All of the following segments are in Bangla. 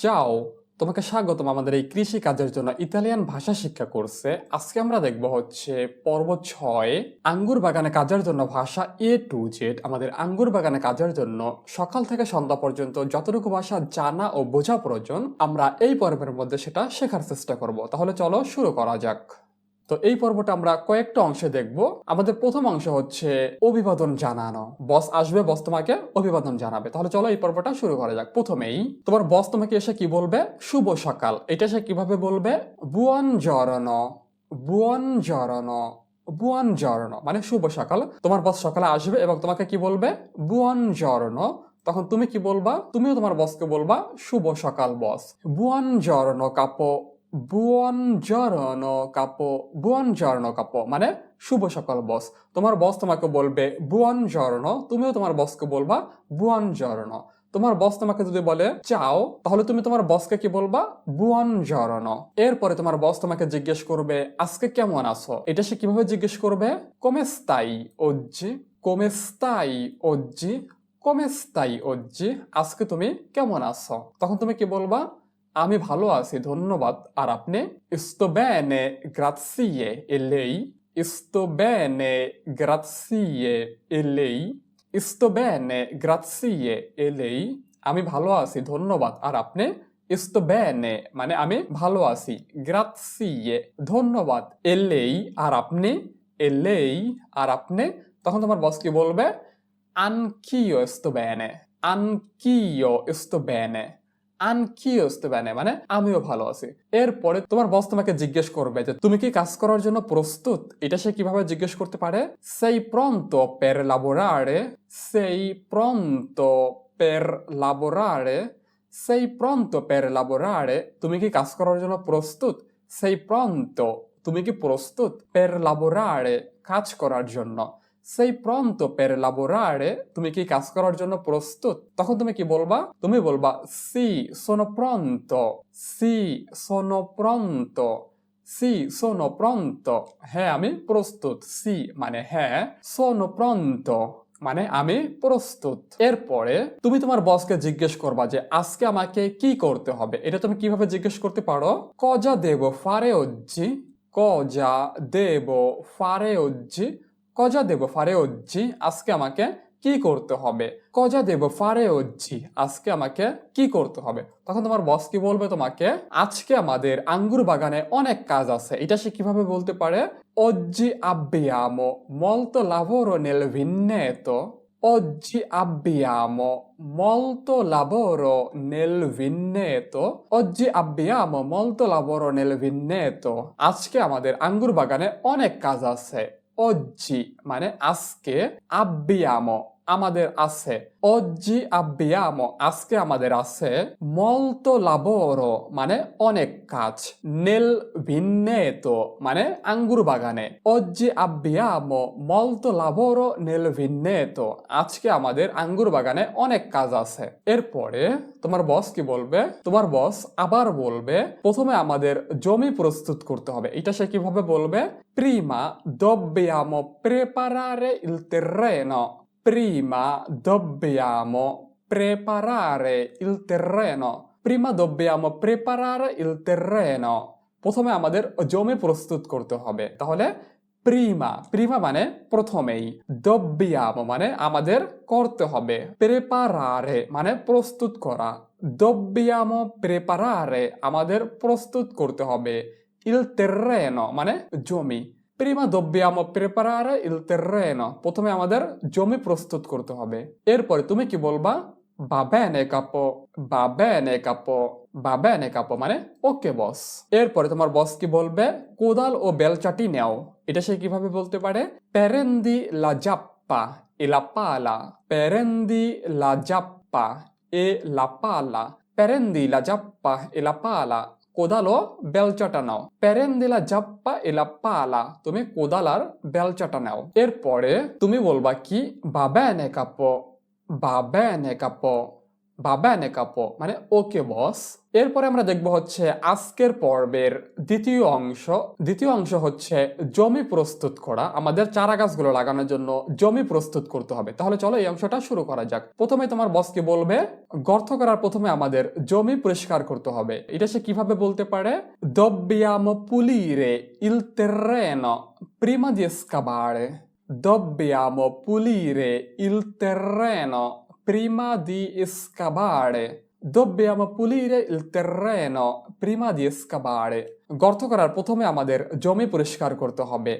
চাও, তোমাকে স্বাগতম আমাদের এই কৃষি কাজের জন্য ইতালিয়ান ভাষা শিক্ষা কোর্সে। আজকে আমরা দেখব হচ্ছে পর্ব 6, আঙ্গুর বাগানে কাজের জন্য ভাষা A to Z। আমাদের আঙ্গুর বাগানে কাজের জন্য সকাল থেকে সন্ধ্যা পর্যন্ত যতটুকু ভাষা জানা ও বোঝা প্রয়োজন আমরা এই পর্বের মধ্যে সেটা শেখার চেষ্টা করব। তাহলে চলো শুরু করা যাক। তো এই পর্বটা আমরা কয়েকটা অংশে দেখব। আমাদের প্রথম অংশ হচ্ছে অভিবাদন জানানো। বস আসবে, বস তোমাকে অভিবাদন জানাবে। তাহলে চলো এই পর্বটা শুরু করা যাক। প্রথমেই তোমার বস তোমাকে এসে কি বলবে? শুভ সকাল। এটা সে কিভাবে বলবে? বুয়নজর্নো, বুয়নজর্নো, বুয়নজর্নো মানে শুভ সকাল। তোমার বস সকালে আসবে এবং তোমাকে কি বলবে? বুয়নজর্নো। তখন তুমি কি বলবা? তুমিও তোমার বসকে বলবা শুভ সকাল বস। বুয়নজর্নো কাপো, বুয়নজর্নো কাপো, বুয়নজর্নো কাপো মানে শুভ সকাল বস। তোমার বস তোমাকে বলবে বুয়নজর্নো, তুমিও তোমার বসকে বলবা বুয়নজর্নো। তোমার বস তোমাকে যদি বলে চাও, তাহলে তুমি তোমার বসকে কি বলবা? বুয়নজর্নো। এরপরে তোমার বস তোমাকে জিজ্ঞেস করবে আজকে কেমন আছো। এটা সে কিভাবে জিজ্ঞেস করবে? come stai oggi, come stai oggi, come stai oggi, আজকে তুমি কেমন আছো। তখন তুমি কি বলবা? আমি ভালো আছি ধন্যবাদ, আর আপনি? sto bene grazie e lei, sto bene grazie e lei, sto bene grazie e lei, আমি ভালো আছি ধন্যবাদ, আর আপনি? sto bene মানে আমি ভালো আছি, grazie ধন্যবাদ, e lei আর আপনি, e lei আর আপনি। তখন তোমার বস কি বলবে? anch'io sto bene, anch'io sto bene, anch'io sto bene মানে আমিও ভালো আছি। এরপরে তোমার বস তোমাকে জিজ্ঞেস করবে যে তুমি কি কাজ করার জন্য প্রস্তুত। এটা সে কিভাবে জিজ্ঞেস করতে পারে? sei pronto per lavorare, sei pronto per lavorare, sei pronto per lavorare, তুমি কি কাজ করার জন্য প্রস্তুত। sei pronto তুমি কি প্রস্তুত, per lavorare কাজ করার জন্য। sei pronto per lavorare তুমি কি কাজ করার জন্য প্রস্তুত। তখন তুমি কি বলবা? তুমি বলবা sì sono pronto, sì sono pronto, sì sono pronto হ্যাঁ আমি প্রস্তুত। sì মানে হ্যাঁ, sono pronto মানে আমি প্রস্তুত। এরপরে তুমি তোমার বসকে জিজ্ঞেস করবা যে আজকে আমাকে কি করতে হবে। এটা তুমি কিভাবে জিজ্ঞেস করতে পারো? cosa devo fare oggi, cosa devo fare oggi, cosa devo fare oggi আজকে আমাকে কি করতে হবে। cosa devo fare oggi আজকে আমাকে কি করতে হবে। তখন তোমার বস কি বলবে তোমাকে? আজকে আমাদের আঙ্গুর বাগানে অনেক কাজ আছে। এটা সে কিভাবে বলতে পারে? oggi abbiamo molto lavoro nel vigneto, oggi abbiamo molto lavoro nel vigneto, oggi abbiamo molto lavoro nel vigneto আজকে আমাদের আঙ্গুর বাগানে অনেক কাজ আছে। oggi মানে আজকে, abbiamo আমাদের আছে, oggi abbiamo আজকে আমাদের আছে, molto lavoro মানে অনেক কাজ, nel vigneto মানে আঙ্গুর বাগানে, oggi abbiamo molto lavoro nel vigneto আজকে আমাদের আঙ্গুর বাগানে অনেক কাজ আছে। এরপরে তোমার বস কি বলবে? তোমার বস আবার বলবে প্রথমে আমাদের জমি প্রস্তুত করতে হবে। এটা সে কিভাবে বলবে? prima dobbiamo preparare il terreno, prima dobbiamo preparare il terreno, prima dobbiamo preparare il terreno প্রথমে আমাদের জমি প্রস্তুত করতে হবে। তাহলে প্রিমা, প্রিমা মানে প্রথমেই, dobbiamo মানে আমাদের করতে হবে, preparare মানে প্রস্তুত করা, dobbiamo preparare আমাদের প্রস্তুত করতে হবে, il terreno মানে জমি। prima dobbiamo preparare il terreno প্রথমে আমাদের জমি প্রস্তুত করতে হবে। এরপরে তুমি কি বলবা? va bene capo, va bene capo, va bene capo মানে ওকে বস। এরপরে তোমার বস কি বলবে? কোদাল ও বেলচাটি নাও। এটা সে কিভাবে বলতে পারে? prendi la giappa e la pala, prendi la giappa e la pala, prendi la giappa e la pala কোদাল ও বেলচাটা নাও। prendi la giappa e la pala তুমি কোদাল আর বেলচাটা নাও। এরপরে তুমি বলবা কি? va bene capo, va bene capo, va bene capo মানে ওকে বস। এরপরে আমরা দেখব হচ্ছে আজকের পর্বের দ্বিতীয় অংশ হচ্ছে জমি প্রস্তুত করা। আমাদের চারা গাছগুলো লাগানোর জন্য জমি প্রস্তুত করতে হবে। তাহলে চলো এই অংশটা শুরু করা যাক। প্রথমে তোমার বসকে বলবে গর্ত করার প্রথমে আমাদের জমি পরিষ্কার করতে হবে। এটা সে কিভাবে বলতে পারে? Dobbiamo pulire il terreno prima di scavare. Dobbiamo pulire il terreno prima di scavare. Dobbiamo pulire il terreno prima di scavare. গর্ত করার প্রথমে আমাদের জমি পরিষ্কার করতে হবে।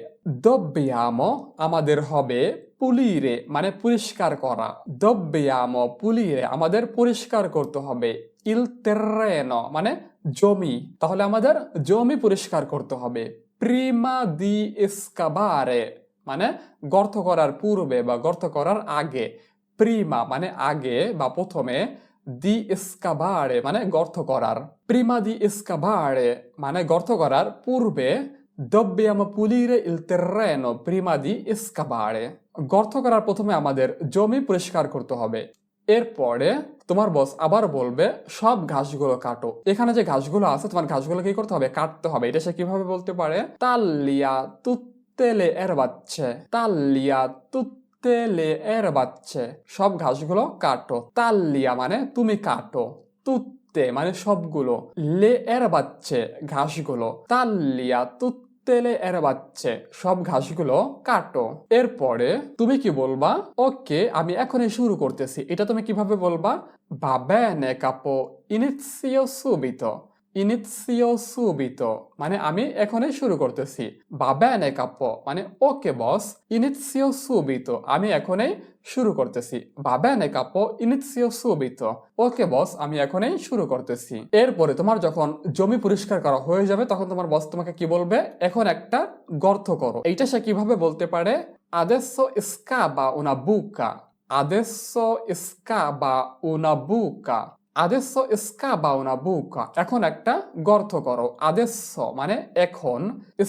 Dobbiamo আমাদের হবে pulire মানে পরিষ্কার করা। Dobbiamo pulire আমাদের পরিষ্কার করতে হবে। Il terreno মানে জমি। তাহলে আমাদের জমি পরিষ্কার করতে হবে। Prima di scavare মানে গর্ত করার পূর্বে বা গর্ত করার আগে। প্রিমা মানে আগে বা প্রথমে, দি স্কাভারে মানে গর্ত করার। প্রিমা দি স্কাভারে মানে গর্ত করার পূর্বে dobbiamo pulire il terreno prima di scavare। গর্ত করার প্রথমে আমাদের জমি পরিষ্কার করতে হবে। এরপরে তোমার বস আবার বলবে সব ঘাসগুলো কাটো। এখানে যে ঘাসগুলো আছে তোমার ঘাসগুলো কি করতে হবে? কাটতে হবে। এটা সে কিভাবে বলতে পারে? তাল্লিয়া tutte le erbacce। তাল্লিয়া tutte le erbacce সব ঘাসগুলো কাটো। তাল্লিয়া মানে তুমি কাটো। তুত্তে মানে সবগুলো। লে erbacce ঘাসগুলো। তাল্লিয়া tutte le erbacce সব ঘাসগুলো কাটো। এরপরে তুমি কি বলবা? ওকে আমি এখনই শুরু করতেছি। এটা তুমি কিভাবে বলবা? Va bene capo, inizio subito। ইনিসিও সুবিতো মানে আমি এখনই শুরু করতেছি। Va bene capo মানে ওকে বস। ইনিসিও সুবিতো আমি এখনই শুরু করতেছি। Va bene capo, inizio subito। ওকে বস আমি এখনই শুরু করতেছি। এরপরে তোমার যখন জমি পরিষ্কার করা হয়ে যাবে তখন তোমার বস তোমাকে কি বলবে? এখন একটা গর্ত করো। এইটা সে কিভাবে বলতে পারে? Adesso scava una buca। Adesso scava una buca। আদেশ স্কাবা una buca এখন একটা গর্ত করো। আদেশ মানে এখন,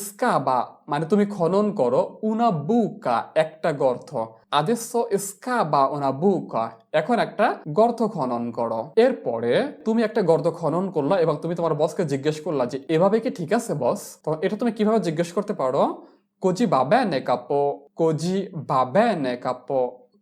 স্কাবা মানে তুমি খনন করো, una buca একটা গর্ত। আদেশ স্কাবা una buca এখন একটা গর্ত খনন করো। এরপরে তুমি একটা গর্ত খনন করলা এবং তুমি তোমার বসকে জিজ্ঞেস করলা যে এভাবে কি ঠিক আছে বস? তো এটা তুমি কিভাবে জিজ্ঞেস করতে পারো? Così va bene capo। Così va bene capo।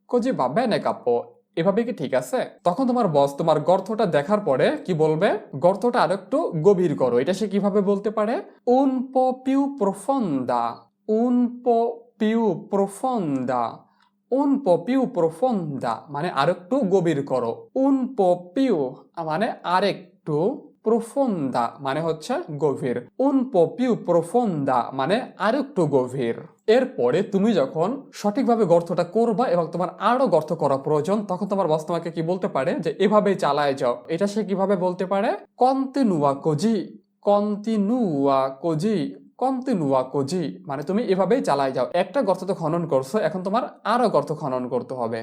Così va bene capo এভাবে কি ঠিক আছে? তখন তোমার বস তোমার গর্তটা দেখার পরে কি বলবে? গর্তটা আরেকটু গভীর করো। এটা সে কিভাবে বলতে পারে? Un po' più profonda। Un po' più profonda। Un po' più profonda মানে আরেকটু গভীর করো। Un po' più মানে আরেকটু, profonda মানে হচ্ছে গভীর। Un po' più profonda মানে আরেকটু গভীর। এরপরে তুমি যখন সঠিকভাবে গর্তটা করবা এবং তোমার আরো গর্ত করা প্রয়োজন তখন তোমার বস তোমাকে কি বলতে পারে? যে এভাবেই চালায় যাও। এটা সে কিভাবে বলতে পারে? Continua così। Continua così। Continua così মানে তুমি এভাবেই চালায় যাও। একটা গর্ত তো খনন করছো, এখন তোমার আরো গর্ত খনন করতে হবে।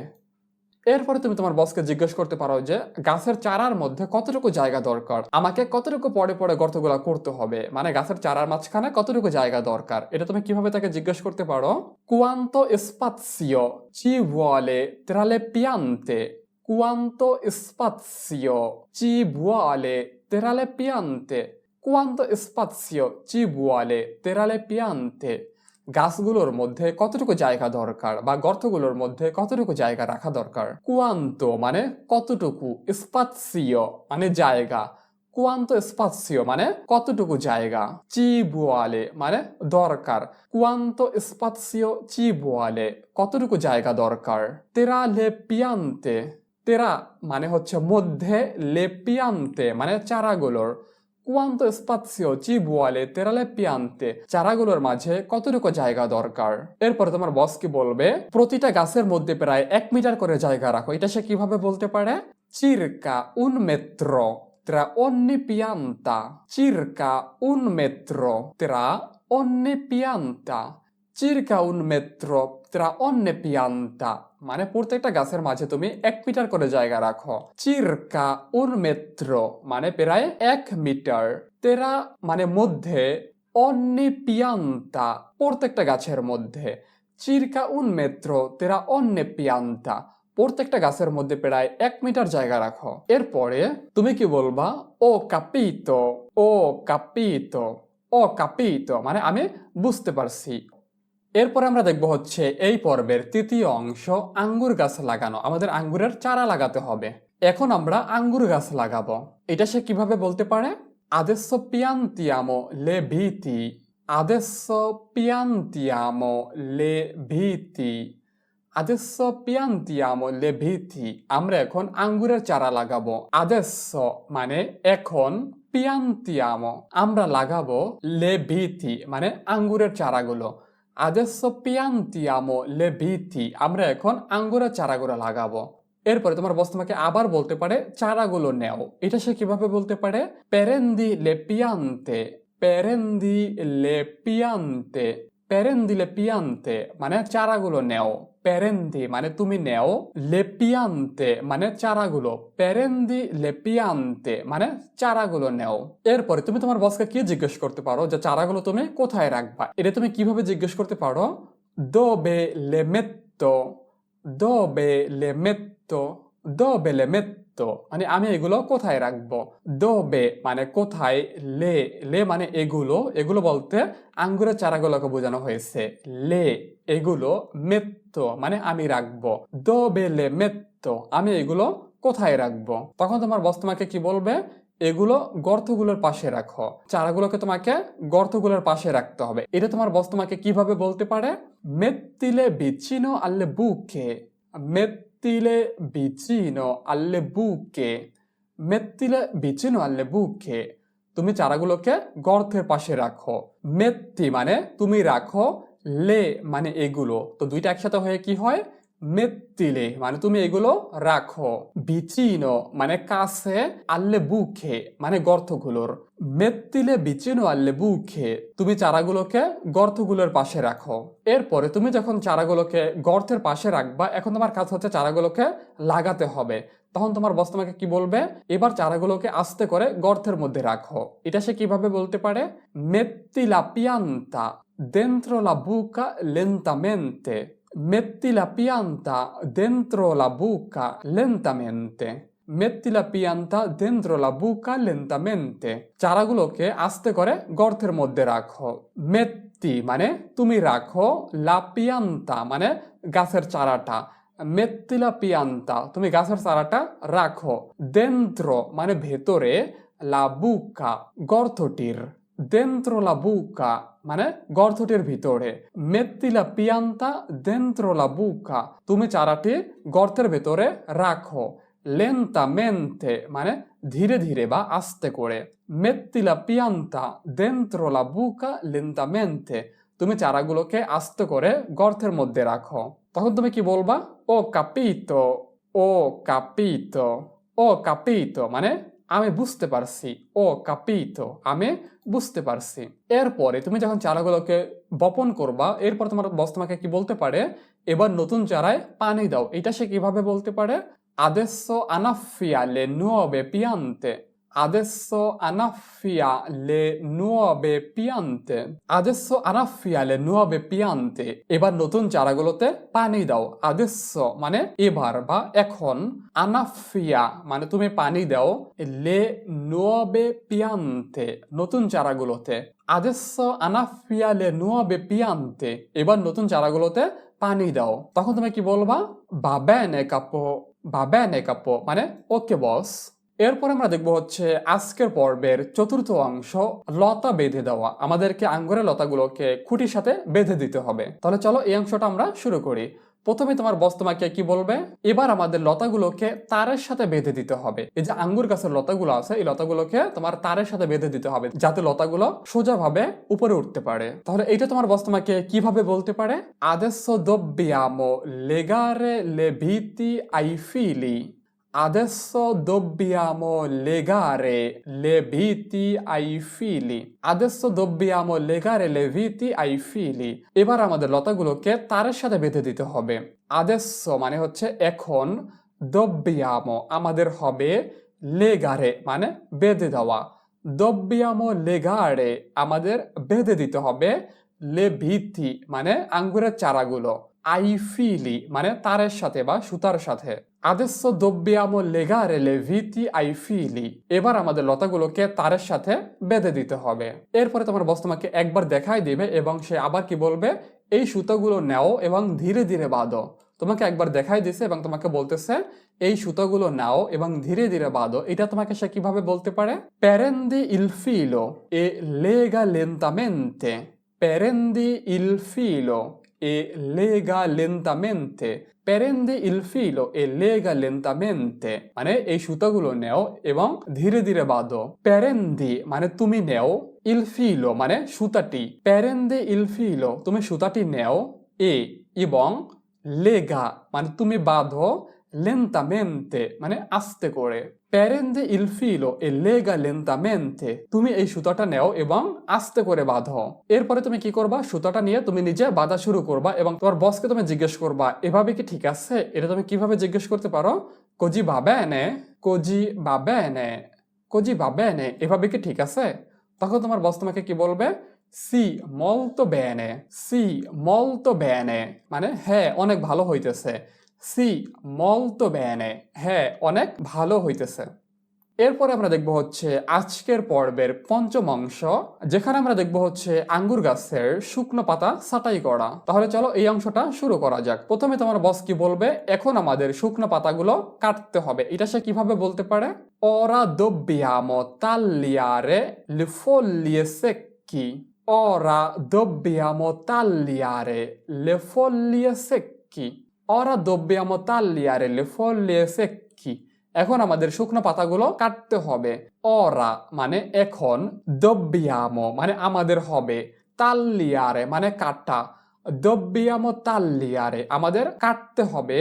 এরপরে তুমি তোমার বসকে জিজ্ঞেস করতে পারো যে গাছের চারার মধ্যে কতটুকু জায়গা দরকার, আমাকে কতটুকু পরে পরে গর্তগুলো করতে হবে, মানে গাছের চারার মাঝখানে কতটুকু জায়গা দরকার। এটা তুমি কিভাবে তাকে জিজ্ঞেস করতে পারো? Quanto spazio ci vuole tra le piante। Quanto spazio ci vuole tra le piante। Quanto spazio ci vuole tra le piante গাছগুলোর মধ্যে কতটুকু জায়গা দরকার বা গর্তগুলোর মধ্যে কতটুকু জায়গা রাখা দরকার। কুয়ান্তো মানে কতটুকু, স্পাৎসিও মানে জায়গা। কুয়ান্তো স্পাৎসিও মানে কতটুকু জায়গা। চি বুয়ালে মানে দরকার। কুয়ান্তো স্পাৎসিও চি বুয়ালে কতটুকু জায়গা দরকার। তেরা লে পিয়ান্তে। তেরা মানে হচ্ছে মধ্যে, লে পিয়ান্তে মানে চারাগুলোর। Quanto spazio ci vuole tra le piante চারাগুলোর মাঝে কতটুকু জায়গা দরকার। এরপরে তোমার বস কি বলবে? প্রতিটা গাছের মধ্যে প্রায় 1 মিটার করে জায়গা রাখো। এটা সে কিভাবে বলতে পারে? Circa un metro tra ogni pianta। Circa un metro tra ogni pianta। Circa un metro tra ogni pianta মানে প্রত্যেকটা গাছের মাঝে তুমি 1 মিটার করে জায়গা রাখো। চিরকা un metro মানে প্রায় 1 মিটার। তেরা মানে মধ্যে, ogni pianta প্রত্যেকটা গাছের মধ্যে। চিরকা un metro tra ogni pianta প্রত্যেকটা গাছের মধ্যে প্রায় 1 মিটার জায়গা রাখো। এরপরে তুমি কি বলবা? ও কাপিতো, ও কাপিতো, ও কাপিতো, মানে আমি বুঝতে পারছি। এরপরে আমরা দেখব হচ্ছে এই পর্বের তৃতীয় অংশ, আঙ্গুর গাছ লাগানো। আমাদের আঙ্গুরের চারা লাগাতে হবে। এখন আমরা আঙ্গুর গাছ লাগাবো। এটা সে কিভাবে বলতে পারে? Adesso piantiamo le viti. Adesso piantiamo le viti. Adesso piantiamo le viti. আমরা এখন আঙ্গুরের চারা লাগাবো। Adesso মানে এখন, piantiamo আমরা লাগাবো, le viti মানে আঙ্গুরের চারাগুলো। Adesso piantiamo le viti আমরা এখন আঙ্গুরের চারাগুলো লাগাবো। এরপরে তোমার বস তোমাকে আবার বলতে পারে চারাগুলো নেও। এটা সে কিভাবে বলতে পারে? Prendi le piante. Prendi le piante. Prendi le piante মানে চারাগুলো নেও। Prendi মানে তুমি নেও, le piante মানে চারাগুলো। Prendi le piante মানে চারাগুলো নেও। এরপরে তুমি তোমার বসকে কি জিজ্ঞেস করতে পারো যে চারাগুলো তুমি কোথায় রাখবা? এটা তুমি কিভাবে জিজ্ঞেস করতে পারো? Dove le metto? Dove le metto? Dove le metto মানে আমি এগুলো কোথায় রাখবো। Dove মানে কোথায়, le le মানে এগুলো, এগুলো বলতে আঙ্গুরের চারাগুলোকে বোঝানো হয়েছে। le এগুলো, metto মানে আমি রাখবো। Dove le metto আমি এগুলো কোথায় রাখবো? তখন তোমার বস তোমাকে কি বলবে? এগুলো গর্তগুলোর পাশে রাখো। চারাগুলোকে তোমাকে গর্তগুলোর পাশে রাখতে হবে। এটা তোমার বস তোমাকে কিভাবে বলতে পারে? Mettile vicino alle buche. Mettile vicino alle buche. Mettile vicino alle buche তুমি চারাগুলোকে গর্তের পাশে রাখো। মেত্তি মানে তুমি রাখো, লে মানে এগুলো, তো দুইটা একসাথে হয়ে কি হয়? মেত্তিলে মানে তুমি এগুলো রাখো। vicino মানে কাছে, alle buche মানে গর্তগুলোর। মেত্তিলে vicino alle buche তুমি চারাগুলোকে গর্তগুলোর পাশে রাখো। এরপরে তুমি যখন চারাগুলোকে গর্তের পাশে রাখবা, এখন তোমার কাজ হচ্ছে চারাগুলোকে লাগাতে হবে। তখন তোমার বস তোমাকে কি বলবে? এবার চারাগুলোকে আস্তে করে গর্তের মধ্যে রাখো। এটা সে কিভাবে বলতে পারে? Metti la pianta dentro la buca lentamente. Metti la pianta dentro la buca lentamente. Metti la pianta dentro la buca lentamente. চারাগুলোকে আস্তে করে গর্তের মধ্যে রাখো। Metti মানে তুমি রাখো, la pianta মানে গাছের চারাটা। Metti la pianta তুমি গাছের চারাটা রাখো। Dentro মানে ভেতরে, la buca গর্তটির। Dentro la buca মানে গর্তটির ভিতরে। Metti la pianta dentro la buca তুমি চারাটি গর্তের ভেতরে রাখো। Lentamente মানে ধীরে ধীরে বা আস্তে করে। Metti la pianta dentro la buca lentamente তুমি চারাগুলোকে আস্তে করে গর্তের মধ্যে রাখো। তখন তুমি কি বলবা? ও কাপিতো, ও কাপিতো, ও কাপিতো মানে আমি বুঝতে পারছি। ও কাপিতো আমি বুঝতে পারছি। এরপরে তুমি যখন চারাগুলোকে বপন করবা, এরপর তোমার বস তোমাকে কি বলতে পারে? এবার নতুন চারায় পানি দাও। এটা সে কিভাবে বলতে পারে? Adesso annaffia le nuove piante. Adesso annaffia le nuove piante. Adesso annaffia le nuove piante. এবার নতুন চারাগুলোতে পানি দাও। Adesso মানে এবার বা এখন, annaffia মানে তুমি পানি দাও, le nuove piante নতুন চারাগুলোতে। Adesso annaffia le nuove piante এবার নতুন চারাগুলোতে পানি দাও। তখন তুমি কি বলবা? Va bene capo, va bene capo মানে ওকে বস। এরপর আমরা দেখবো হচ্ছে আজকের পর্বের চতুর্থ অংশ, লতা বেঁধে দেওয়া। আমাদেরকে আঙ্গুরের লতাগুলোকে খুঁটির সাথে বেঁধে দিতে হবে। তাহলে চলো এই অংশটা আমরা শুরু করি। প্রথমে তোমার বস তোমাকে কি বলবে? এবার আমাদের লতাগুলোকে তারের সাথে বেঁধে দিতে হবে। এই যে আঙ্গুর গাছের লতাগুলো আছে, এই লতাগুলোকে তোমার তারের সাথে বেঁধে দিতে হবে, যাতে লতাগুলো সোজাভাবে উপরে উঠতে পারে। তাহলে এইটা তোমার বস তোমাকে কিভাবে বলতে পারে? Adesso dobbiamo legare le viti ai fili. Adesso dobbiamo legare le viti ai fili. Adesso dobbiamo legare le viti ai fili. এবার আমাদের লতাগুলোকে তারের সাথে বেঁধে দিতে হবে। Adesso মানে হচ্ছে এখন, dobbiamo আমাদের হবে, legare মানে বেঁধে দেওয়া। Dobbiamo legare আমাদের বেঁধে দিতে হবে, le viti মানে আঙ্গুরের চারাগুলো। ai fili মানে তারের সাথে বা সুতার সাথে। Adesso dobbiamo legare le viti ai fili. এবার আমাদের লতাগুলোকে তারের সাথে বেঁধে দিতে হবে। এরপরে তোমার বস তোমাকে একবার দেখাই দিবে এবং সে আবার কি বলবে, এই সুতাগুলো নাও এবং ধীরে ধীরে বাঁধো। তোমাকে একবার দেখাই দিছে এবং তোমাকে বলতেছে এই সুতাগুলো নাও এবং ধীরে ধীরে বাঁধো। এটা তোমাকে সে কিভাবে বলতে পারে? Prendi il filo e lega lentamente. Prendi il filo e lega lentamente. Prendi il filo e lega lentamente মানে এই সুতাগুলো নেও এবং ধীরে ধীরে বাঁধো। Prendi মানে তুমি নেও, il filo মানে সুতাটি। Prendi il filo তুমি সুতাটি নেও, এবং lega মানে তুমি বাঁধো, lentamente মানে আস্তে করে। Prendi il filo e lega lentamente তুমি এই সুতাটা নেও এবং আস্তে করে বাঁধো। এরপরে তুমি কি করবা, সুতাটা নিয়ে তুমি নিজে বাঁধা শুরু করবা এবং তোমার বসকে তুমি জিজ্ঞেস করবা এভাবে কি ঠিক আছে? এটা তুমি কিভাবে জিজ্ঞেস করতে পারো? Così va bene? Così va bene? Così va bene? এভাবে কি ঠিক আছে? তখন তোমার বস তোমাকে কি বলবে? সি molto bene, সি molto bene মানে হ্যাঁ অনেক ভালো হইতেছে। সি molto bene হ্যাঁ অনেক ভালো হইতেছে। এরপরে আমরা দেখব হচ্ছে আজকের পর্বের পঞ্চম অংশ, যেখানে আমরা দেখব হচ্ছে আঙ্গুর গাছের শুকনো পাতা ছাঁটাই করা। তাহলে চলো এই অংশটা শুরু করা যাক। প্রথমে তোমার বস কি বলবে, এখন আমাদের শুকনো পাতাগুলো কাটতে হবে। এটা সে কিভাবে বলতে পারে? Ora dobbiamo tagliare le foglie secche. Ora dobbiamo tagliare le foglie secche. Ora dobbiamo tagliare le foglie secche. এখন আমাদের শুকনো পাতাগুলো কাটতে হবে। Ora মানে এখন, dobbiamo মানে আমাদের হবে, tagliare মানে কাটা, dobbiamo tagliare আমাদের কাটতে হবে,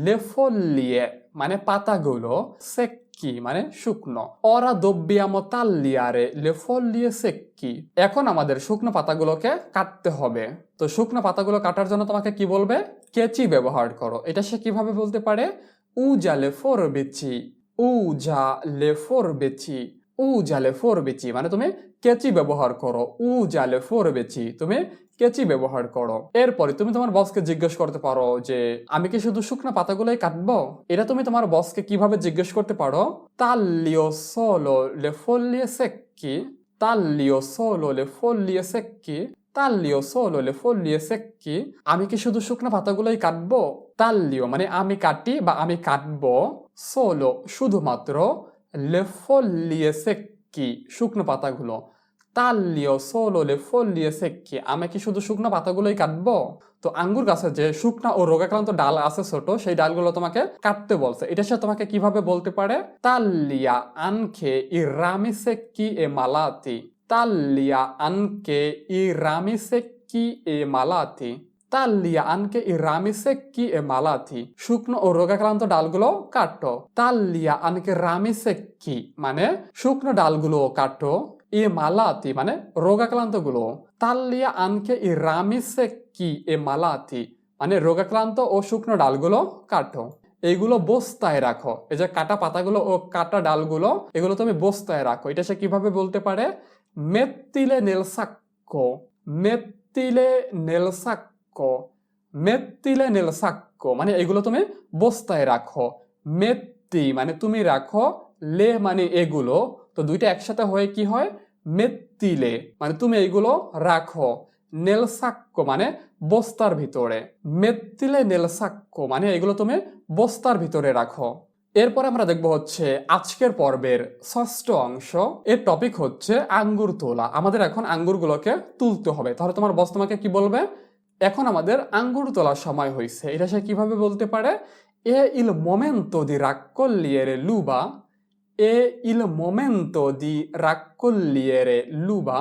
le foglie মানে পাতাগুলো, secchi মানে শুকনো। Ora dobbiamo tagliare le foglie secche এখন আমাদের শুকনো পাতাগুলোকে কাটতে হবে। তো শুকনো পাতাগুলো কাটার জন্য তোমাকে কি বলবে? কেচি ব্যবহার করো। এটা সে কিভাবে বলতে পারে? Usa le forbici, usa le forbici, usa le forbici মানে তুমি কেচি ব্যবহার করো, usa le forbici তুমি কেচি ব্যবহার করো। এরপরে তুমি তোমার বসকে জিজ্ঞেস করতে পারো যে আমি কি শুধু শুকনো পাতাগুলোই কাটবো? এটা তুমি তোমার বসকে কিভাবে জিজ্ঞেস করতে পারো? Taglio solo le foglie secche, taglio solo le foglie secche, তাল্লিও solo le foglie secche আমি কি শুধু শুকনো পাতাগুলোই কাটবো? তাল্লিও মানে আমি কাটি বা আমি কাটবো, solo শুধুমাত্র, le foglie secche শুকনো পাতাগুলো, তাল্লিও solo le foglie secche আমি কি শুধু শুকনো পাতাগুলোই কাটবো? তো আঙ্গুর গাছের যে শুকনা ও রোগাক্রান্ত ডাল আছে ছোট, সেই ডালগুলো তোমাকে কাটতে বলছে। এটা সে তোমাকে কিভাবে বলতে পারে? Taglia anche i rami secchi e malati. Taglia anche i rami secchi e malati. Taglia anche i rami secchi e malati শুকনো ও রোগাক্রান্ত ডালগুলো কাটো। Taglia anche rami secchi মানে শুকনো ডালগুলো কাটো, e malati মানে রোগাক্রান্তগুলো। Taglia anche i rami secchi e malati মানে রোগাক্রান্ত ও শুকনো ডালগুলো কাটো। এইগুলো বস্তায় রাখো। এই যে কাটা পাতাগুলো ও কাটা ডালগুলো এগুলো তুমি বস্তায় রাখো। এটা সে কিভাবে বলতে পারে? Mettile nel sacco, mettile nel sacco, mettile nel sacco মানে এগুলো তুমি বস্তায় রাখো। metti মানে তুমি রাখো, le মানে এগুলো, তো দুইটা একসাথে হয়ে কি হয়? mettile মানে তুমি এগুলো রাখো, nel sacco মানে বস্তার ভিতরে, mettile nel sacco মানে এগুলো তুমি বস্তার ভিতরে রাখো। এরপর আমরা দেখব হচ্ছে আজকের পর্বের ষষ্ঠ অংশ। এর টপিক হচ্ছে আঙ্গুর তোলা। আমাদের এখন আঙ্গুরগুলোকে তুলতে হবে। তাহলে তোমার বস তোমাকে কি বলবে? এখন আমাদের আঙ্গুর তোলার সময় হয়েছে। এটা সে কিভাবে বলতে পারে? È il momento di raccogliere l'uva, è il momento di raccogliere l'uva,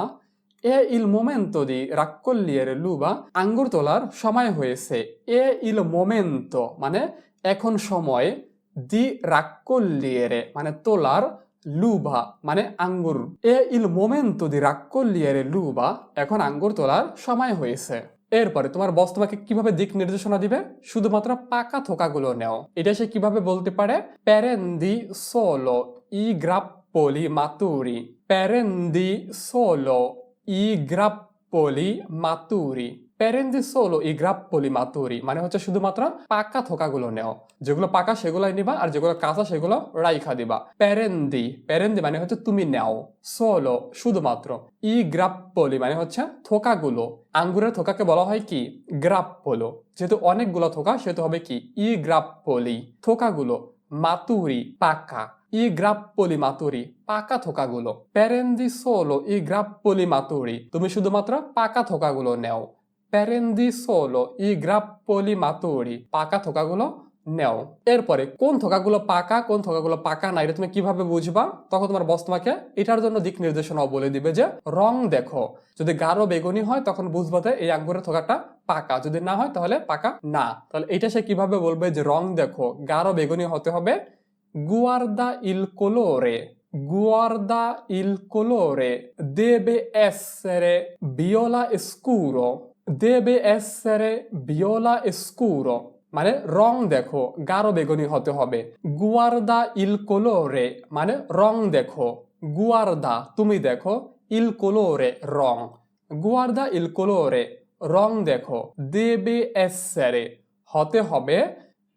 è il momento di raccogliere l'uva আঙ্গুর তোলার সময় হয়েছে। È il momento মানে এখন সময়, di raccogliere মানে তোলার, l'uva মানে আঙ্গুর। È il momento di raccogliere l'uva এখন আঙ্গুর তোলার সময় হয়েছে। এরপরে তোমার বস তোমাকে কিভাবে দিক নির্দেশনা দিবে? শুধুমাত্র পাকা থোকাগুলো নেও। এটা সে কিভাবে বলতে পারে? Prendi solo i grappoli maturi, prendi solo i grappoli maturi, প্যারেন্দি সোলো ই গ্রাপ্পলি মাতুরি মানে হচ্ছে শুধুমাত্র পাকা থোকাগুলো নেও, যেগুলো পাকা সেগুলাই নিবা আর যেগুলো কাঁচা সেগুলো রাইখা দিবা। প্যারেন্দি প্যারেন্দি মানে হচ্ছে তুমি নেও, সোলো শুধুমাত্র, ই গ্রাপ্পলি মানে হচ্ছে থোকাগুলো। আঙ্গুরের থোকাকে বলা হয় কি গ্রাপ্পলো, যেহেতু অনেকগুলো থোকা সেহেতু হবে কি ই গ্রাপ্পলি থোকাগুলো, মাতুরি পাকা, ই গ্রাপ্পলি মাতুরি পাকা থোকাগুলো। প্যারেন্দি সোলো ই গ্রাপ্পলি মাতুরি তুমি শুধুমাত্র পাকা থোকাগুলো নেও। প্যারেন্দি সোলো ই গ্রাপ্পলি মাতুরি পাকা থোকাগুলো নেও। এরপরে কোন থোকাগুলো পাকা কোন থোকাগুলো পাকা না এটা তুমি কিভাবে বুঝবা? তখন তোমার বস তোমাকে এটার জন্য দিক নির্দেশনাও বলে দিবে যে রং দেখো, যদি গাঢ় বেগুনি হয় তখন বুঝবা যে এই আঙ্গুরের থোকাটা পাকা, যদি না হয় তাহলে পাকা না। তাহলে এটা সে কিভাবে বলবে যে রং দেখো গাঢ় বেগুনি হতে হবে? গুয়ার্দা ইল কোলোরে, guarda il colore debe essere viola scuro, debe essere viola scuro মানে রং দেখো গাঢ় বেগুনি হতে হবে। গুয়ার্দা ইল কোলোরে মানে রং দেখো, গুয়ার্দা তুমি দেখো, ইল কোলোরে রং, গুয়ার্দা ইল কোলোরে রং দেখো, দেবে এসেরে হতে হবে,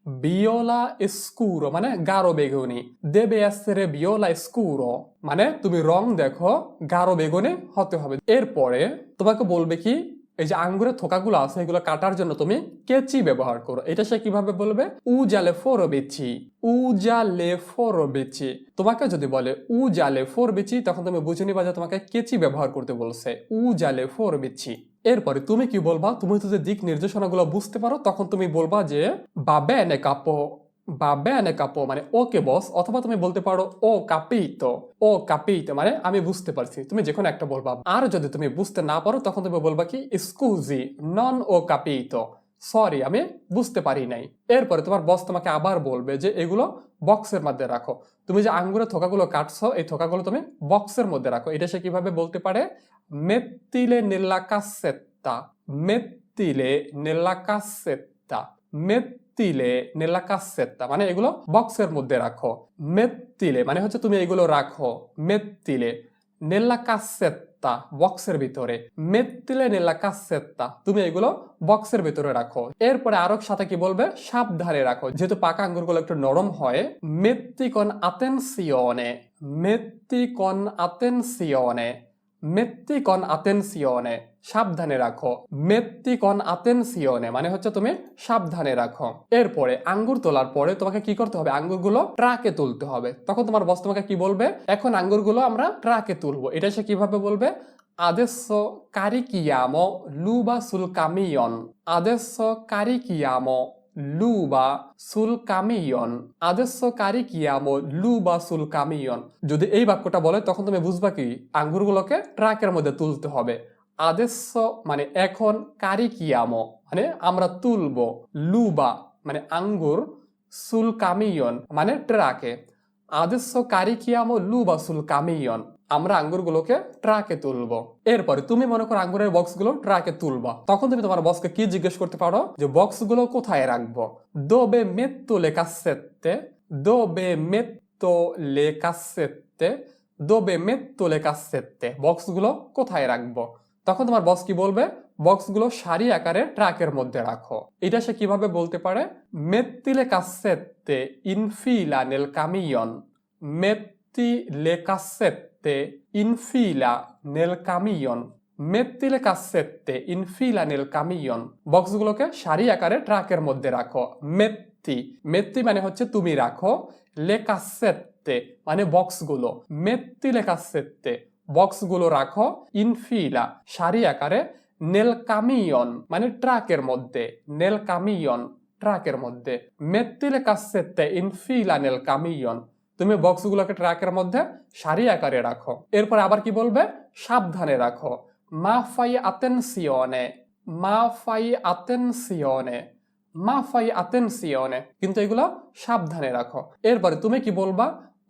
বিওলা স্কুরো মানে গাঢ় বেগুনি, দেবে এসেরে বিওলা স্কুরো মানে তুমি রং দেখো গাঢ় বেগুনি হতে হবে। এরপরে তোমাকে বলবে কি এই যে আঙ্গুরের থোকাগুলো আছে এগুলো কাটার জন্য তুমি কেচি ব্যবহার করো। এটা সে কিভাবে বলবে? উজালে ফোরবেচি, উজালে ফোরবেচি। তোমাকে যদি বলে উজালে ফোরবেচি তখন তুমি বুঝে নিবা যে তোমাকে কেচি ব্যবহার করতে বলছে, উজালে ফোরবেচি। এরপরে তুমি কি বলবা? তুমি যদি দিক নির্দেশনাগুলো বুঝতে পারো তখন তুমি বলবা যে বা বেনে কাপো, বা বেনে কাপো মানে ওকে বস, অথবা তুমি বলতে পারো ও কাপিতো, ও কাপিতো মানে আমি বুঝতে পারছি, তুমি যে কোনো একটা বলবা। আর যদি তুমি বুঝতে না পারো তখন তুমি বলবা কি স্কুজি নন ও কাপিতো, সরি আমি বুঝতে পারি নাই। এরপরে তোমার বস তোমাকে আবার বলবে যে এগুলো বক্সের মধ্যে রাখো, তুমি যে আঙ্গুরের থোকাগুলো কাটছো এই থোকাগুলো তুমি বক্সের মধ্যে রাখো। এটা সে কিভাবে বলতে পারে? মেত্তিলে নেল্লা কাসেত্তা, মেত্তিলে নেল্লা কাসেত্তা, মেত্তিলে নেল্লা কাসেত্তা মানে এগুলো বক্সের মধ্যে রাখো। মেত্তিলে মানে হচ্ছে তুমি এগুলো রাখো, মেত্তিলে নেল্লা কাসেত্তা বক্সের ভিতরে, মেত্তিলে নেল্লা কাসেত্তা তুমি এগুলো বক্সের ভিতরে রাখো। এরপরে আরো সাথে কি বলবে? সাবধানে রাখো, যেহেতু পাকা আঙ্গুরগুলো একটু নরম হয়। মেত্তি কন আতেনসিওনে, মেত্তি কন আতেনসিওনে, মেত্তি কন আতেনসিওনে সাবধানে রাখো, মেত্তি কন আতেনসিওনে মানে হচ্ছে তুমি সাবধানে রাখো। এরপরে আঙ্গুর তোলার পরে তোমাকে কি করতে হবে? আঙ্গুরগুলো ট্রাকে তুলতে হবে। তখন তোমার বস তোমাকে কি বলবে? এখন আঙ্গুরগুলো আমরা ট্রাকে তুলবো। এটা সে কিভাবে বলবে? adesso carichiamo l'uva sul camion, adesso carichiamo l'uva sul camion, adesso carichiamo l'uva sul camion। যদি এই বাক্যটা বলে তখন তুমি বুঝবা কি আঙ্গুরগুলোকে ট্রাকের মধ্যে তুলতে হবে। adesso মানে এখন, carichiamo মানে আমরা তুলবো, লুবা মানে আঙ্গুর, sul camion মানে ট্রাকে। adesso carichiamo l'uva sul camion আমরা আঙ্গুরগুলোকে ট্রাকে তুলবো। এরপরে তুমি মনে করো আঙ্গুরের বক্সগুলো ট্রাকে তুলবা, তখন তুমি তোমার বসকে কি জিজ্ঞেস করতে পারো? যে বক্সগুলো কোথায় রাখবো? dove metto le cassette, dove metto le cassette, dove metto le cassette বক্সগুলো কোথায় রাখবো? তখন তোমার বস কি বলবে? বক্সগুলো সারি আকারে ট্রাকের মধ্যে রাখো। এটা সে কিভাবে বলতে পারে? metti le cassette in fila nel camion, metti le cassette in fila nel camion, metti le cassette in fila nel camion বক্সগুলোকে সারি আকারে ট্রাকের মধ্যে রাখো। metti, metti মানে হচ্ছে তুমি রাখো, le cassette মানে বক্সগুলো, metti le cassette বক্সগুলো রাখো, in fila সারি আকারে, nel camion মানে ট্রাকের মধ্যে, nel camion ট্রাকের মধ্যে, metti le cassette in fila nel camion তুমি বক্সগুলোকে ট্রাকের মধ্যে সারি আকারে রাখো। এরপর আবার কি বলবে? সাবধানে রাখো, মা ফাই আতেনসিওনে, মা ফাই আতেনসিওনে, মা ফাই আতেনসিওনে কিন্তু এগুলো সাবধানে রাখো। এরপরে তুমি কি বলবা?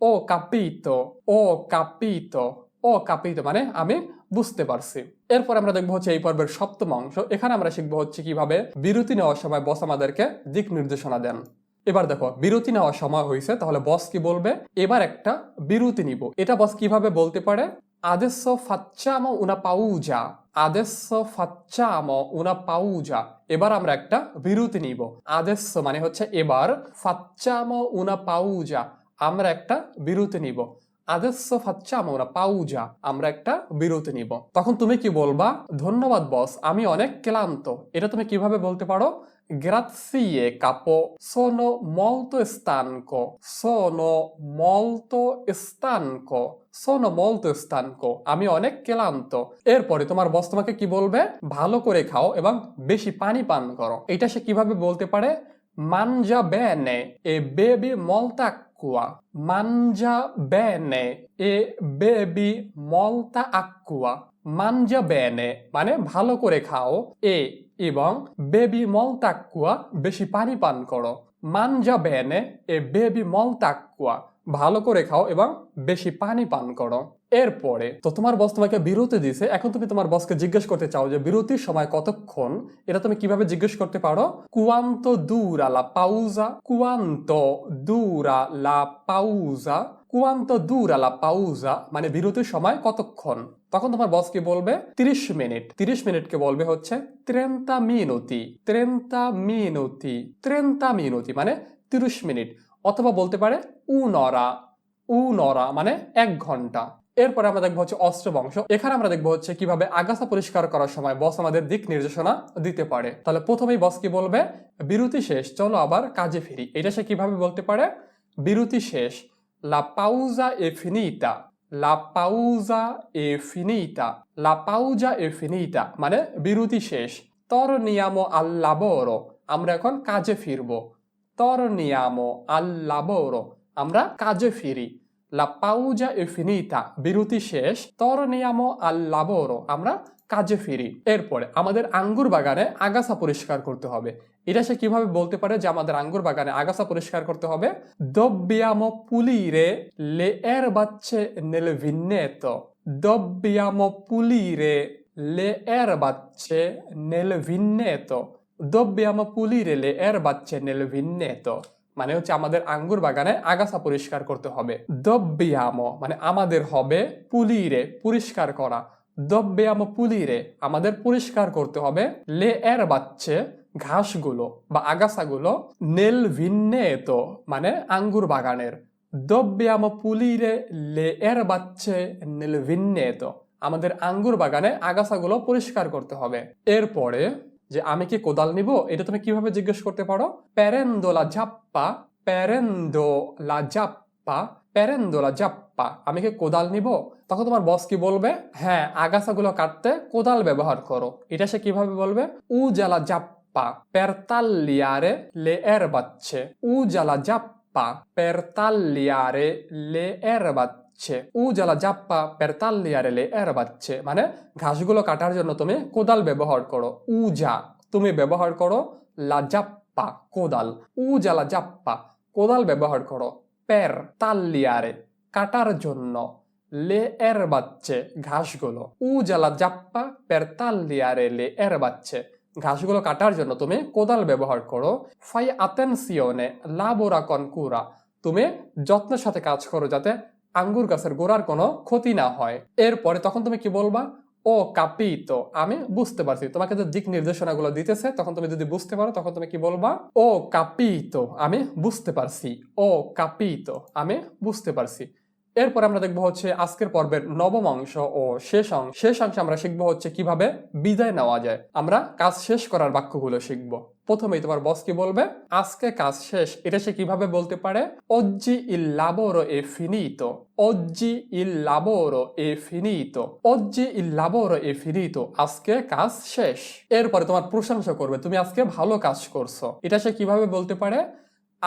ও কাপিতো, ও কাপিতো, ও কাপিতো মানে আমি বুঝতে পারছি। এরপর আমরা দেখবো হচ্ছে এই পর্বের সপ্তম অংশ। এখানে আমরা শিখবো হচ্ছে কিভাবে বিরতি নেওয়ার সময় বস আমাদেরকে দিক নির্দেশনা দেন। এবার দেখো বিরতি নেওয়ার সময় হয়েছে, তাহলে বস কি বলবে? এবার একটা বিরতি নিব। এটা বস কিভাবে বলতে পারে? Adesso facciamo una pausa. Adesso facciamo una pausa. এবার আমরা একটা বিরতি নিব। Adesso মানে হচ্ছে এবার, facciamo una pausa আমরা একটা বিরতি নিব। Adesso facciamo una pausa আমরা একটা বিরতি নিব। তখন তুমি কি বলবা? ধন্যবাদ বস, আমি অনেক ক্লান্ত। এটা তুমি কিভাবে বলতে পারো? Grazie capo, sono molto stanco. Sono molto stanco. Sono molto stanco. আমি অনেক ক্লান্ত। এরপরে তোমার বস তোমাকে কি বলবে? ভালো করে খাও এবং বেশি পানি পান করো। এটা সে কিভাবে বলতে পারে? Mangia bene e bevi molta acqua. Mangia bene e bevi molta acqua. Mangia bene মানে ভালো করে খাও, এবং বেবি molta acqua বেশি পানি পান করো। Mangia bene e bevi molta acqua ভালো করে খাও এবং বেশি পানি পান করো। এরপরে তো তোমার বস তোমাকে বিরতি দিছে, এখন তুমি তোমার বসকে জিজ্ঞেস করতে চাও যে বিরতির সময় কতক্ষণ। এটা তুমি কিভাবে জিজ্ঞেস করতে পারো? Quanto dura la pausa? Quanto dura la pausa? Quanto dura la pausa মানে বিরতির সময় কতক্ষণ। তখন তোমার বস কি বলবে? 30 মিনিট। 30 মিনিটকে বলবে হচ্ছে 30 minuti। 30 minuti। 30 minuti মানে 30 মিনিট। অথবা বলতে পারে un'ora। un'ora মানে 1 ঘন্টা। এরপরে আমরা দেখবো হচ্ছে অস্ত্রবংশ। এখানে আমরা দেখবো হচ্ছে কিভাবে আগাছা পরিষ্কার করার সময় বস আমাদের দিক নির্দেশনা দিতে পারে। তাহলে প্রথমেই বস কি বলবে? বিরতি শেষ, চলো আবার কাজে ফিরি। এটা সে কিভাবে বলতে পারে? বিরতি শেষ, la pausa è finita। La pausa è finita। La pausa è finita মানে বিরতি শেষ। torniamo al lavoro আমরা এখন কাজে ফিরবো। torniamo al lavoro আমরা কাজে ফিরি। La pausa è finita বিরতি শেষ, torniamo al lavoro আমরা কাজে ফিরি। এরপরে আমাদের আঙ্গুর বাগানে আগাছা পরিষ্কার করতে হবে। এটা সে কিভাবে বলতে পারে যে আমাদের আঙ্গুর বাগানে আগাছা পরিষ্কার করতে হবে? Dobbiamo pulire le erbacce nel vigneto। Dobbiamo pulire le erbacce nel vigneto। Dobbiamo pulire le erbacce nel vigneto মানে হচ্ছে আমাদের আঙ্গুর বাগানে আগাছা পরিষ্কার করতে হবে। Dobbiamo মানে আমাদের হবে, pulire পরিষ্কার করা। Dobbiamo pulire আমাদের পরিষ্কার করতে হবে, le erbacce ঘাসগুলো বা আগাছাগুলো, nel vigneto মানে আঙ্গুর বাগানের। Dobbiamo pulire le erbacce nel vigneto আমাদের আঙ্গুর বাগানে আগাছাগুলো পরিষ্কার করতে হবে। এরপরে যে আমি কি কোদাল নিব, এটা তুমি কিভাবে জিজ্ঞেস করতে পারো? Prendo la zappa। Prendo la zappa। Prendo la zappa আমি কি কোদাল নিব? তখন তোমার বস কি বলবে? হ্যাঁ, আগাছাগুলো কাটতে কোদাল ব্যবহার করো। এটা সে কিভাবে বলবে? Usa la zappa per tagliare le erbacce। Usa la zappa per tagliare le erbacce। Usa la zappa per tagliare le erbacce মানে ঘাসগুলো কাটার জন্য তুমি কোদাল ব্যবহার করো। উজা তুমি ব্যবহার করো, লা জাপ্পা কোদাল। উজা লা জাপ্পা কোদাল ব্যবহার করো, per tagliare কাটার জন্য, le erbacce ঘাসগুলো। উজা লা জাপ্পা per tagliare le erbacce ঘাসগুলো কাটার জন্য তুমি কোদাল ব্যবহার করো। Fai attenzione, lavora con cura তুমি যত্নের সাথে কাজ করো যাতে আঙ্গুর গাছের গোড়ার কোনো ক্ষতি না হয়। এরপরে তখন তুমি কি বলবা? ও কাপিতো আমি বুঝতে পারছি। তোমাকে যে দিক নির্দেশনাগুলো দিতেছে তখন তুমি যদি বুঝতে পারো তখন তুমি কি বলবা? ও কাপিতো আমি বুঝতে পারছি। ও কাপিতো আমি বুঝতে পারছি। এরপর আমরা দেখবো হচ্ছে আজকের পর্বের নবম অংশ ও শেষ অংশে আমরা শিখবো হচ্ছে কিভাবে বিদায় নেওয়া যায়। আমরা কাজ শেষ করার বাক্যগুলো শিখবো। প্রথমেই তোমার বস কি বলবে? আজকে কাজ শেষ। এটা সে কিভাবে বলতে পারে? Oggi il lavoro è finito। Oggi il lavoro è finito। Oggi il lavoro è finito আজকে কাজ শেষ। এরপরে তোমার প্রশংসা করবে, তুমি আজকে ভালো কাজ করছো। এটা সে কিভাবে বলতে পারে?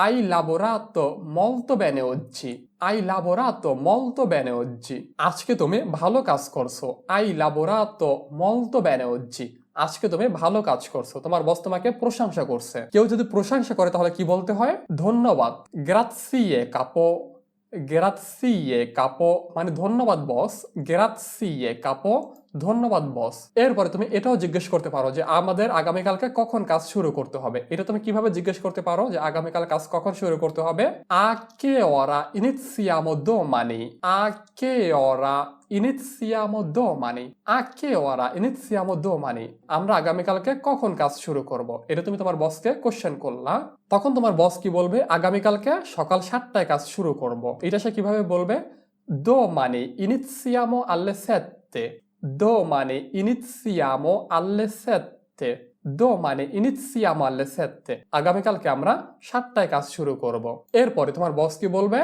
Hai lavorato molto bene oggi। Hai lavorato molto bene oggi আজকে তুমি ভালো কাজ করছো। Hai lavorato molto bene oggi আজকে তুমি ভালো কাজ করছো। তোমার বস তোমাকে প্রশংসা করছে। কেউ যদি প্রশংসা করে তাহলে কি বলতে হয়? ধন্যবাদ, grazie capo। grazie capo মানে ধন্যবাদ বস, grazie capo ধন্যবাদ বস। এরপরে তুমি এটাও জিজ্ঞেস করতে পারো যে আমাদের আগামীকালকে কখন কাজ শুরু করতে হবে। এটা তুমি কিভাবে জিজ্ঞেস করতে পারো যে আগামীকাল কাজ কখন শুরু করতে হবে? আ কে ora iniziamo domani? আ কে ora iniziamo domani? আ কে ora iniziamo domani? আমরা আগামীকালকে কখন কাজ শুরু করব? এটা তুমি তোমার বসকে কোশ্চেন করলা। তখন তোমার বস কি বলবে? আগামীকালকে সকাল 7টায় কাজ শুরু করব। এটা সে কিভাবে বলবে? Domani iniziamo alle 7. Domani iniziamo alle 7. Domani iniziamo alle 7. আগামীকালকে আমরা 7টায় কাজ শুরু করব। এরপরে তোমার বস কি বলবে?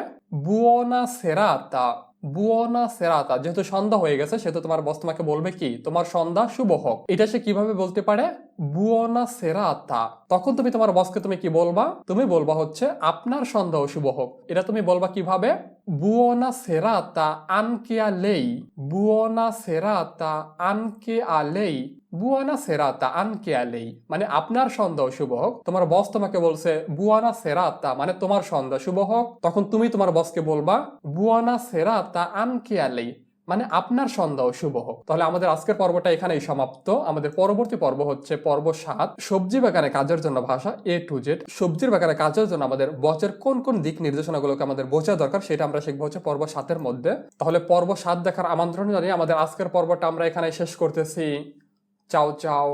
Buona serata. বুয়োনা সেরাতা। যেহেতু সন্ধ্যা হয়ে গেছে সেহেতু তোমার বস তোমাকে বলবে কি তোমার সন্ধ্যা শুভ হোক। এটা সে কিভাবে বলতে পারে? বুয়োনা সেরাতা। তখন তুমি তোমার বসকে তুমি কি বলবা? তুমি বলবা হচ্ছে আপনার সন্ধ্যাও শুভ হোক। এটা তুমি বলবা কিভাবে? বুয়োনা সেরাতা আনকে আ লেই। বুয়োনা সেরাতা আনকে আ লেই। বুয়ানা সেরাতা আনকে আ লেই মানে আপনার সন্ধ্যাও শুভ হোক। তোমার বস তোমাকে বলছে বুয়ানা সেরাতা মানে তোমার সন্ধ্যা শুভ হোক। তখন তুমি তোমার বসকে বলবা বুয়ানা সেরাতা আনকে আ লেই মানে আপনার সন্ধ্যাও শুভ হোক। তাহলে আমাদের আজকের পর্বটা এখানেই সমাপ্ত। আমাদের পরবর্তী পর্ব হচ্ছে পর্ব 7, সবজি বাগানে কাজের জন্য ভাষা A to Z। সবজির বাগানে কাজের জন্য আমাদের বসের কোন কোন দিক নির্দেশনাগুলোকে আমাদের বোঝা দরকার সেটা আমরা শিখবো হচ্ছে পর্ব 7-এর মধ্যে। তাহলে পর্ব 7 দেখার আমন্ত্রণ জানিয়ে আমাদের আজকের পর্বটা আমরা এখানে শেষ করতেছি। চাও চাও।